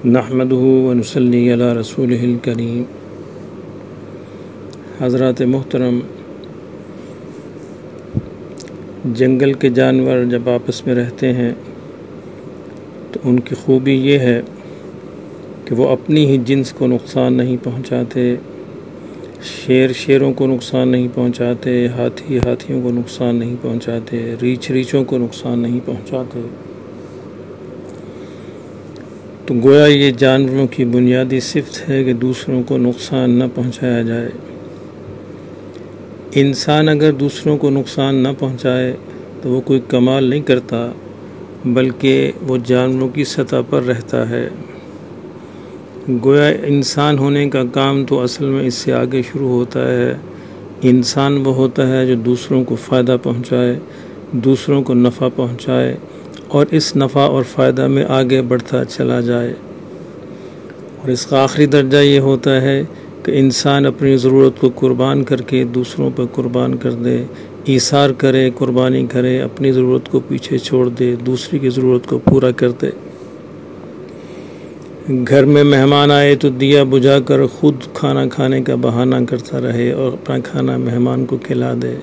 نحمده ونصلی علی رسولہ الکریم۔ حضرات محترم، جنگل کے جانور جب آپس میں رہتے ہیں تو ان کی خوبی یہ ہے کہ وہ اپنی ہی جنس کو نقصان نہیں پہنچاتے، شیر شیروں کو نقصان نہیں پہنچاتے، ہاتھی ہاتھیوں کو نقصان نہیں پہنچاتے، ریچھ ریچھوں کو نقصان نہیں پہنچاتے۔ تو گویا یہ جانوروں کی بنیادی صفت ہے کہ دوسروں کو نقصان نہ پہنچایا جائے۔ انسان اگر دوسروں کو نقصان نہ پہنچائے تو وہ کوئی کمال نہیں کرتا، بلکہ وہ جانوروں کی سطح پر رہتا ہے۔ گویا انسان ہونے کا کام تو اصل میں اس سے آگے شروع ہوتا ہے۔ انسان وہ ہوتا ہے جو دوسروں کو فائدہ پہنچائے، دوسروں کو نفع پہنچائے اور اس نفع اور فائدہ میں آگے بڑھتا چلا جائے۔ اور اس کا آخری درجہ یہ ہوتا ہے کہ انسان اپنی ضرورت کو قربان کر کے دوسروں پر قربان کر دے، ایثار کرے، قربانی کرے، اپنی ضرورت کو پیچھے چھوڑ دے، دوسری کی ضرورت کو پورا کر دے۔ گھر میں مہمان آئے تو دیا بجھا کر خود کھانا کھانے کا بہانہ کرتا رہے اور اپنا کھانا مہمان کو کھلا دے۔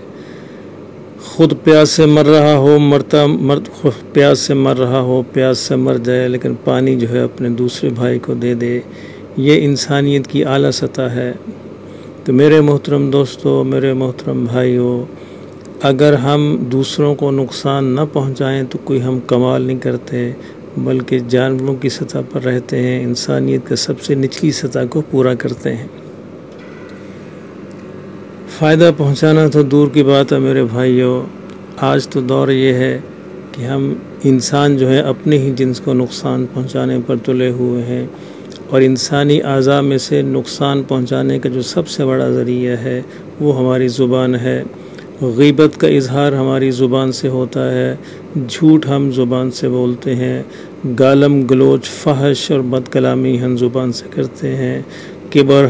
خود پیاس سے مر رہا ہو، پیاس سے مر رہا ہو، پیاس سے مر جائے، لیکن پانی جو ہے اپنے دوسرے بھائی کو دے دے۔ یہ انسانیت کی اعلیٰ سطح ہے۔ تو میرے محترم دوستو، میرے محترم بھائیو، اگر ہم دوسروں کو نقصان نہ پہنچائیں تو کوئی ہم کمال نہیں کرتے، بلکہ جانوروں کی سطح پر رہتے ہیں، انسانیت کا سب سے نچلی سطح کو پورا کرتے ہیں۔ فائدہ پہنچانا تو دور کی بات ہے میرے بھائیو، آج تو دور یہ ہے کہ ہم انسان جو ہے اپنے ہی جنس کو نقصان پہنچانے پر تلے ہوئے ہیں، اور انسانی اعضاء میں سے نقصان پہنچانے کا جو سب سے بڑا ذریعہ ہے وہ ہماری زبان ہے۔ غیبت کا اظہار ہماری زبان سے ہوتا ہے، جھوٹ ہم زبان سے بولتے ہیں، گالم گلوچ، فحش اور بد کلامی ہم زبان سے کرتے ہیں، کبر،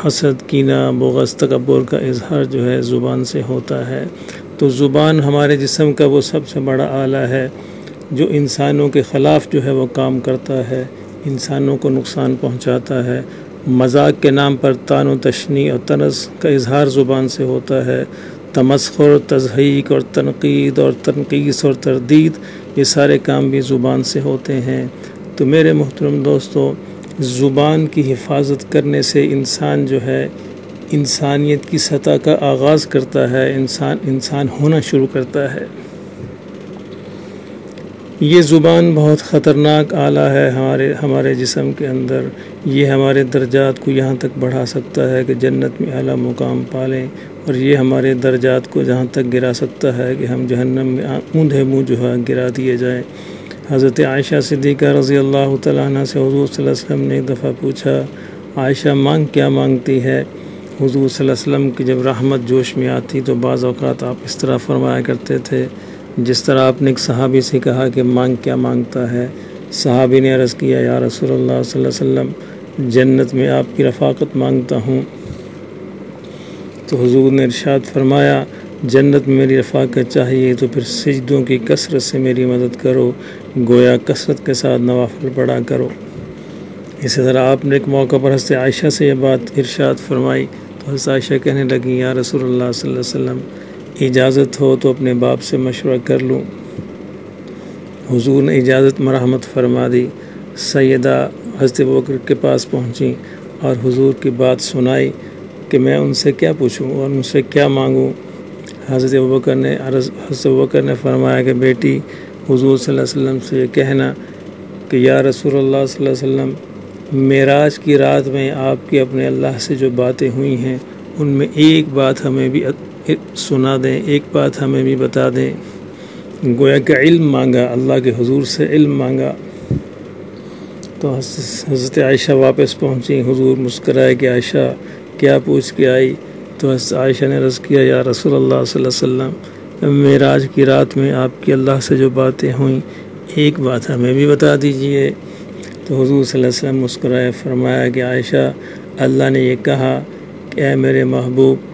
حسد، کینہ، بغض، تکبر کا اظہار جو ہے زبان سے ہوتا ہے۔ تو زبان ہمارے جسم کا وہ سب سے بڑا آلہ ہے جو انسانوں کے خلاف جو ہے وہ کام کرتا ہے، انسانوں کو نقصان پہنچاتا ہے۔ مذاق کے نام پر طعن و تشنیع اور طنز کا اظہار زبان سے ہوتا ہے۔ تمسخر، تضحیک اور تنقید اور تنقیص اور تردید، یہ سارے کام بھی زبان سے ہوتے ہیں۔ تو میرے محترم دوستو، زبان کی حفاظت کرنے سے انسان جو ہے انسانیت کی سطح کا آغاز کرتا ہے، انسان ہونا شروع کرتا ہے۔ یہ زبان بہت خطرناک آلہ ہے ہمارے جسم کے اندر۔ یہ ہمارے درجات کو یہاں تک بڑھا سکتا ہے کہ جنت میں اعلیٰ مقام پالیں، اور یہ ہمارے درجات کو جہاں تک گرا سکتا ہے کہ ہم جہنم میں اوندھے منہ جو ہے گرا دیے جائیں۔ حضرت عائشہ صدیقہ رضی اللہ تعالیٰ عنہ سے حضور صلی اللہ علیہ وسلم نے ایک دفعہ پوچھا، عائشہ کیا مانگتی ہے؟ حضور صلی اللہ علیہ وسلم کی جب رحمت جوش میں آتی تو بعض اوقات آپ اس طرح فرمایا کرتے تھے جس طرح آپ نے ایک صحابی سے کہا کہ کیا مانگتا ہے؟ صحابی نے عرض کیا، یا رسول اللہ صلی اللہ علیہ وسلم، جنت میں آپ کی رفاقت مانگتا ہوں۔ تو حضور نے ارشاد فرمایا، جنت میں میری رفاقت چاہیے تو پھر سجدوں کی کثرت سے میری مدد کرو، گویا کثرت کے ساتھ نوافل پڑھا کرو۔ اسی طرح آپ نے ایک موقع پر حضرت عائشہ سے یہ بات ارشاد فرمائی تو حضرت عائشہ کہنے لگی، یا رسول اللہ صلی اللہ علیہ وسلم، اجازت ہو تو اپنے باپ سے مشورہ کر لوں۔ حضور نے اجازت مرحمت فرما دی۔ سیدہ حضرت ابوبکر کے پاس پہنچی اور حضور کی بات سنائی کہ میں ان سے کیا پوچھوں اور ان سے کیا مانگوں۔ حضرت ابوبکر نے فرمایا کہ بیٹی، حضور صلی اللہ علیہ وسلم سے یہ کہنا کہ یا رسول اللہ صلی اللہ علیہ وسلم، معراج کی رات میں آپ کی اپنے اللہ سے جو باتیں ہوئی ہیں ان میں ایک بات ہمیں بھی سنا دیں، ایک بات ہمیں بھی بتا دیں۔ گویا کہ علم مانگا، اللہ کے حضور سے علم مانگا۔ تو حضرت عائشہ واپس پہنچی، حضور مسکرائے کہ عائشہ کیا پوچھ کے آئی؟ تو حضرت عائشہ نے عرض کیا، یا رسول اللہ صلی اللہ علیہ وسلم، معراج کی رات میں آپ کی اللہ سے جو باتیں ہوئیں ایک بات ہمیں بھی بتا دیجئے۔ تو حضور صلی اللہ علیہ وسلم مسکرائے، فرمایا کہ عائشہ، اللہ نے یہ کہا کہ اے میرے محبوب،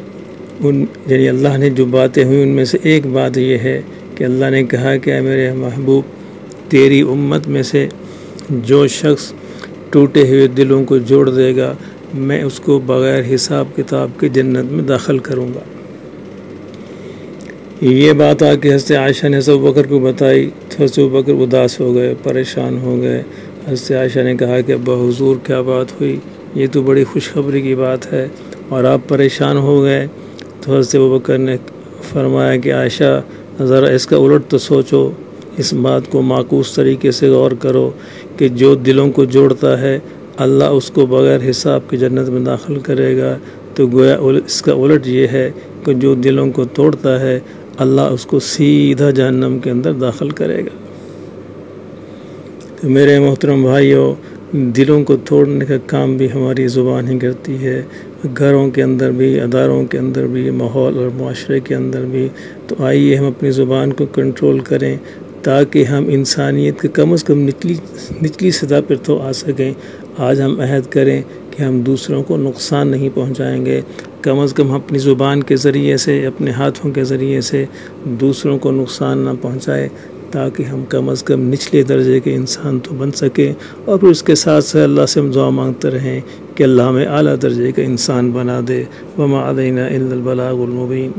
یعنی اللہ نے جو باتیں ہوئیں ان میں سے ایک بات یہ ہے کہ اللہ نے کہا کہ اے میرے محبوب، تیری امت میں سے جو شخص ٹوٹے ہوئے دلوں کو جوڑ دے گا، میں اس کو بغیر حساب کتاب کے جنت میں داخل کروں گا۔ یہ بات آ کے حضرت عائشہ نے حضرت ابوبکر کو بتائی تو حضرت ابوبکر اداس ہو گئے، پریشان ہو گئے۔ حضرت عائشہ نے کہا کہ ابا حضور کیا بات ہوئی، یہ تو بڑی خوشخبری کی بات ہے اور آپ پریشان ہو گئے۔ تو حضرت ابوبکر نے فرمایا کہ عائشہ ذرا اس کا الٹ تو سوچو، اس بات کو معکوس طریقے سے غور کرو کہ جو دلوں کو جوڑتا ہے اللہ اس کو بغیر حساب کے جنت میں داخل کرے گا، تو گویا اس کا الٹ یہ ہے کہ جو دلوں کو توڑتا ہے اللہ اس کو سیدھا جہنم کے اندر داخل کرے گا۔ تو میرے محترم بھائیوں، دلوں کو توڑنے کا کام بھی ہماری زبان ہی کرتی ہے، گھروں کے اندر بھی، اداروں کے اندر بھی، ماحول اور معاشرے کے اندر بھی۔ تو آئیے ہم اپنی زبان کو کنٹرول کریں تاکہ ہم انسانیت کے کم از کم نچلی سطح پر تو آ سکیں۔ آج ہم عہد کریں کہ ہم دوسروں کو نقصان نہیں پہنچائیں گے، کم از کم اپنی زبان کے ذریعے سے، اپنے ہاتھوں کے ذریعے سے دوسروں کو نقصان نہ پہنچائے، تاکہ ہم کم از کم نچلے درجے کے انسان تو بن سکیں، اور پھر اس کے ساتھ ساتھ اللہ سے ہم دعا مانگتے رہیں کہ اللہ ہمیں اعلیٰ درجے کا انسان بنا دے۔ وما علینا الا البلاغ المبین۔